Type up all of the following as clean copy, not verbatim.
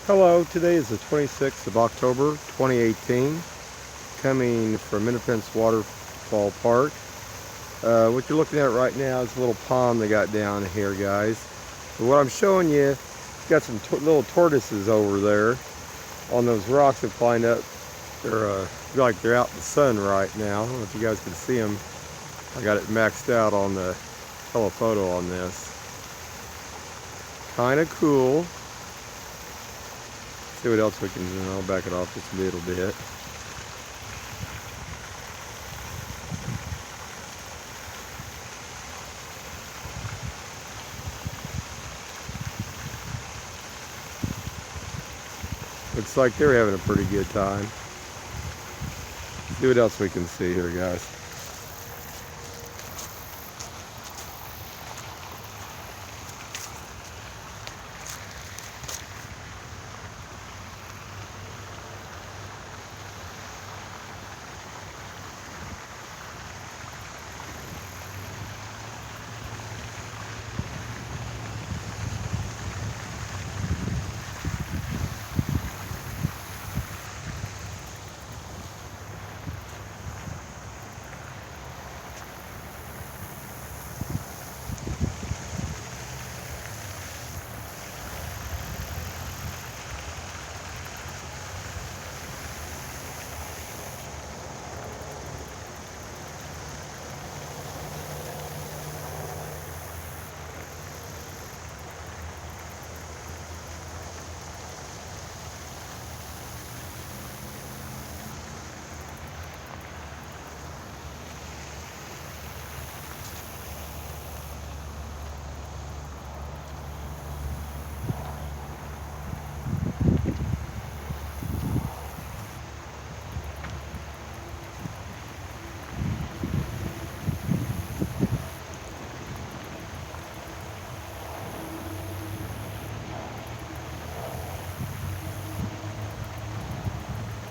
Hello, today is the 26th of October 2018, coming from Independence Waterfall Park. What you're looking at right now is a little pond they got down here, guys. But what I'm showing you, got some little tortoises over there on those rocks that climbed up. They're like they're out in the sun right now. I don't know if you guys can see them. I got it maxed out on the telephoto on this. Kind of cool. See what else we can do. I'll back it off just a little bit. Looks like they're having a pretty good time. See what else we can see here, guys.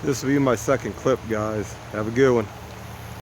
This will be my second clip, guys. Have a good one.